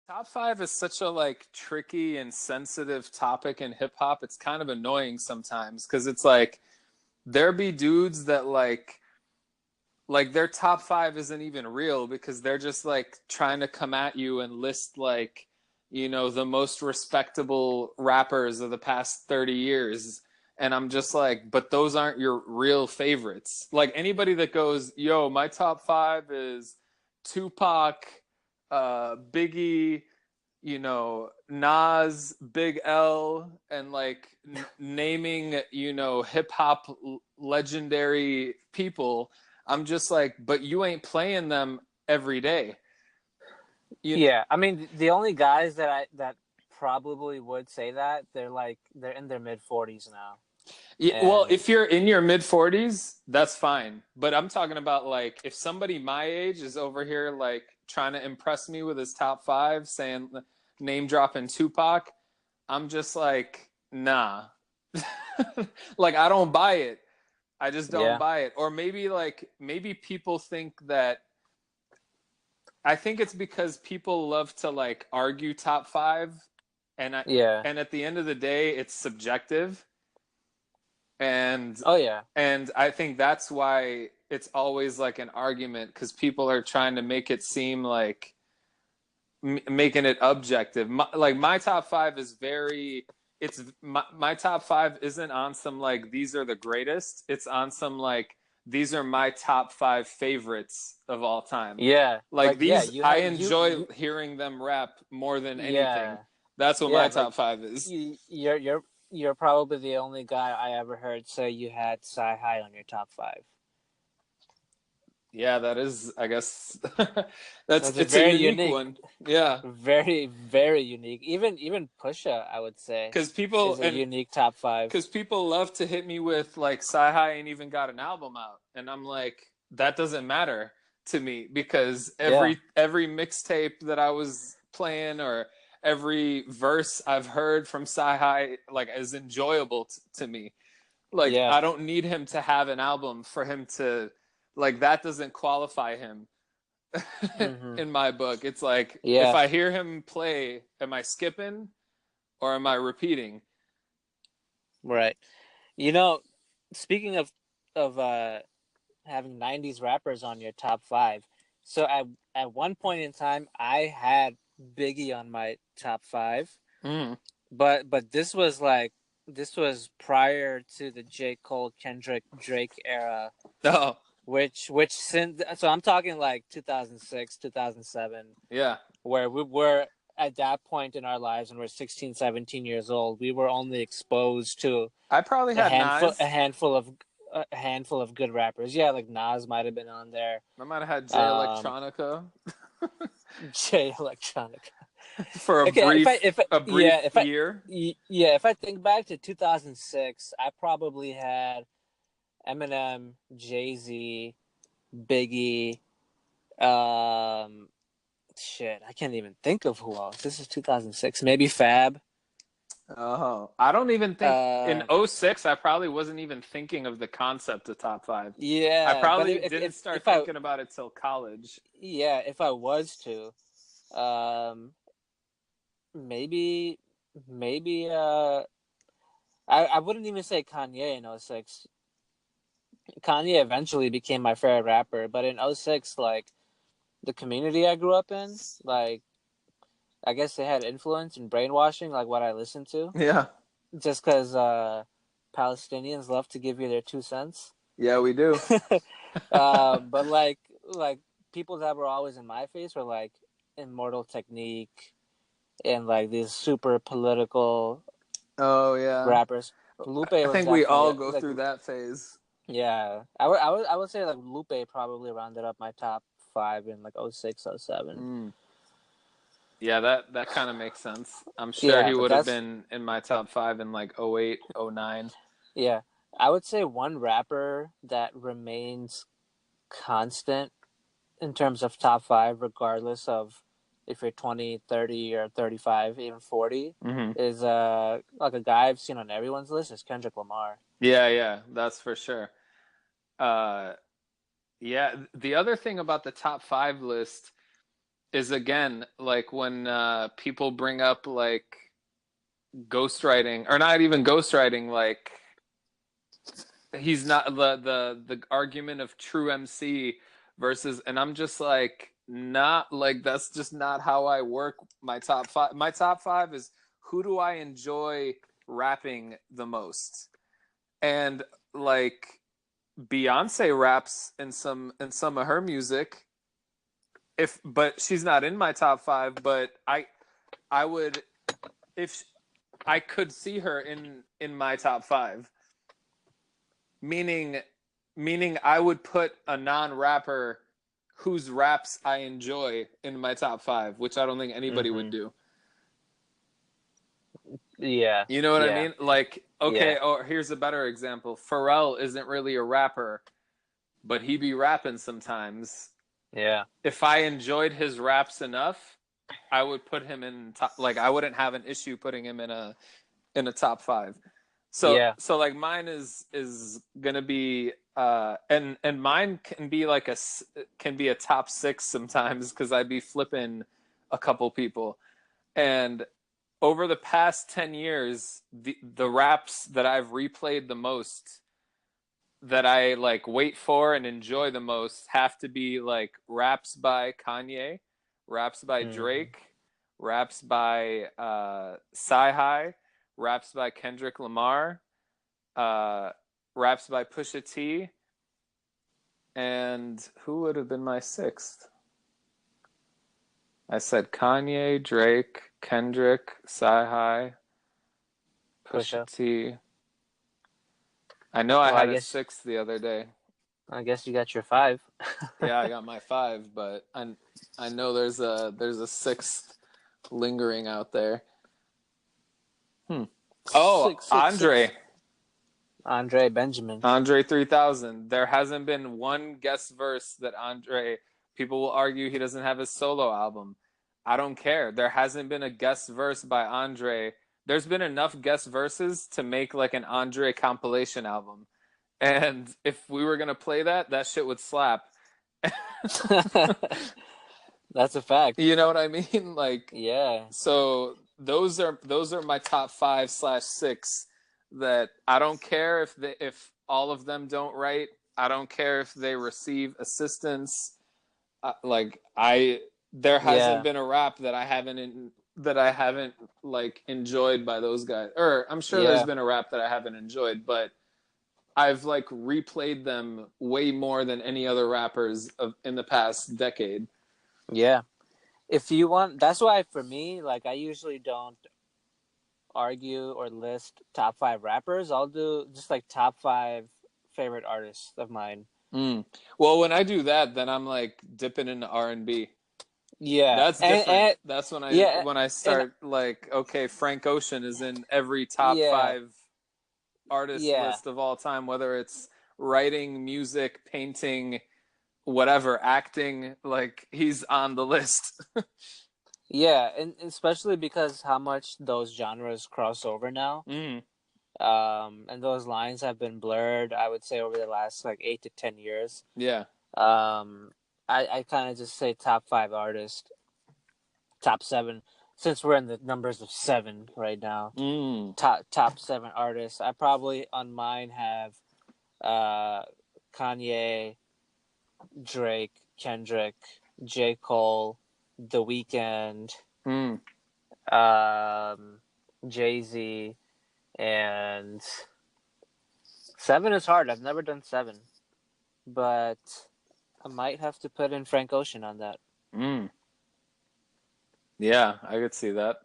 Top five is such a like tricky and sensitive topic in hip hop. It's kind of annoying sometimes because it's like there be dudes that like their top five isn't even real because they're just like trying to come at you and list like, the most respectable rappers of the past 30 years. And I'm just like, but those aren't your real favorites. Like anybody that goes, yo, my top five is Tupac, Biggie, Nas, Big L, and like naming, hip hop legendary people. I'm just like, but you ain't playing them every day. You, Yeah, I mean the only guys that probably would say that they're in their mid 40s now, yeah, well, and if you're in your mid 40s, that's fine. But I'm talking about like if somebody my age is over here like trying to impress me with his top five, saying name dropping Tupac, I'm just like, nah. Like I don't buy it. I just don't yeah, buy it. Or maybe people think that I think it's because people love to like argue top five, yeah, and at the end of the day, it's subjective, and oh yeah, and I think that's why it's always like an argument because people are trying to make it seem like making it objective. Like my top five is very. It's my top five isn't on some like these are the greatest. It's on some like these are my top five favorites of all time. yeah, Like like yeah, these, you I have enjoy you hearing them rap more than anything. yeah, That's what yeah, my like top five is. you're probably the only guy I ever heard say you had Sci High on your top five. Yeah, that is. I guess that's That's a it's a very unique unique, one. Yeah, very very unique. Even Pusha, I would say, because people is a and unique top five. because people love to hit me with like Sci-Hi ain't even got an album out, and I'm like, that doesn't matter to me because Yeah, every mixtape that I was playing or every verse I've heard from Sci-Hi like is enjoyable to me. Like yeah, I don't need him to have an album for him to like that doesn't qualify him hmm, in my book. It's like if yeah. I hear him play, am I skipping or am I repeating? Right. You know, speaking of having '90s rappers on your top five, so at one point in time, I had Biggie on my top five, Mm. but this was prior to the J. Cole, Kendrick, Drake era, Oh, which since so I'm talking like 2006, 2007, yeah. where we were at that point in our lives when we're 16, 17 years old, we were only exposed to I probably a had handful a Nas. handful of a handful of good rappers. Yeah, like Nas might have been on there. I might have had Jay Um, Electronica Jay Electronica. for Okay, a brief year. if I think back to 2006, I probably had Eminem, Jay Z, Biggie. Shit, I can't even think of who else. This is 2006. Maybe Fab. Oh, I don't even think in Uh, '06 I probably wasn't even thinking of the concept of top five. I yeah, but probably didn't start thinking about it till college. if I was to, um, maybe maybe I wouldn't even say Kanye in '06. Kanye eventually became my favorite rapper, but in '06, like the community I grew up in, like I guess they had influence in brainwashing like what I listened to, Yeah. just because Palestinians love to give you their 2 cents. Yeah, we do. But like people that were always in my face were like Immortal Technique and like these super political Oh yeah. rappers. Lupe I was think we definitely all go like through that phase. yeah. I would say like Lupe probably rounded up my top five in like '06, '07. Mm. Yeah, that kind of makes sense. I'm sure Yeah, he but would have that's been in my top five in like '08, '09. yeah. I would say one rapper that remains constant in terms of top five, regardless of if you're 20, 30, or 35, even 40, Mm-hmm. is like a guy I've seen on everyone's list is Kendrick Lamar. Yeah, yeah, that's for sure. Uh, yeah, the other thing about the top five list is again like when people bring up like ghostwriting, or not even ghostwriting, like he's not the argument of true MC versus, and I'm just like, not like, that's just not how I work my top five. My top five is who do I enjoy rapping the most, and like Beyonce raps in some of her music. If but she's not in my top five, but I would, if I could see her in my top five, meaning I would put a non-rapper whose raps I enjoy in my top five, which I don't think anybody would Mm-hmm. do. Yeah. You know what I Yeah. mean? Like, Yeah. okay, or here's a better example. Pharrell isn't really a rapper, but he be rapping sometimes. Yeah. If I enjoyed his raps enough, I would put him in top, like I wouldn't have an issue putting him in a top five. Yeah. So like mine is gonna be and mine can be like can be a top six sometimes because I'd be flipping a couple people. And over the past 10 years, the raps that I've replayed the most, that I like wait for and enjoy the most, have to be like raps by Kanye, raps by Mm-hmm. Drake, raps by Sci-Hi, raps by Kendrick Lamar, uh, raps by Pusha T, and who would have been my sixth? I said Kanye, Drake, Kendrick, Sci-Hi, Pusha Pusha. T. I know I Well, had a sixth the other day. I guess you got your five. Yeah, I got my five, but I know there's a sixth lingering out there. Hmm. Oh, Six, six, six. Andre. Andre Benjamin. Andre 3000. There hasn't been one guest verse that Andre, people will argue he doesn't have his solo album. I don't care. There hasn't been a guest verse by Andre. There's been enough guest verses to make like an Andre compilation album. And if we were going to play that, that shit would slap. That's a fact. You know what I mean? Like, Yeah. so those are my top five slash six that I don't care if all of them don't write. I don't care if they receive assistance. Like there hasn't Yeah. been a rap that I haven't like enjoyed by those guys. Or I'm sure there's Yeah. been a rap that I haven't enjoyed, but I've like replayed them way more than any other rappers in the past decade. Yeah. If you want, that's why for me, like, I usually don't argue or list top five rappers. I'll do just like top five favorite artists of mine. Mm. Well, when I do that, then I'm like dipping into R&B. Yeah. That's And, different. That's yeah. when I And start like, okay, Frank Ocean is in every top yeah. five artist Yeah. list of all time, whether it's writing, music, painting, whatever, acting, like he's on the list. Yeah. And especially because how much those genres cross over now. Mm. And those lines have been blurred, I would say, over the last like 8 to 10 years. Yeah. Um, I kind of just say top five artists, top seven, since we're in the numbers of seven right now. Mm. Top seven artists. I probably on mine have Kanye, Drake, Kendrick, J. Cole, The Weeknd, Mm. Jay-Z, and seven is hard. I've never done seven, but I might have to put in Frank Ocean on that. Mm. Yeah, I could see that.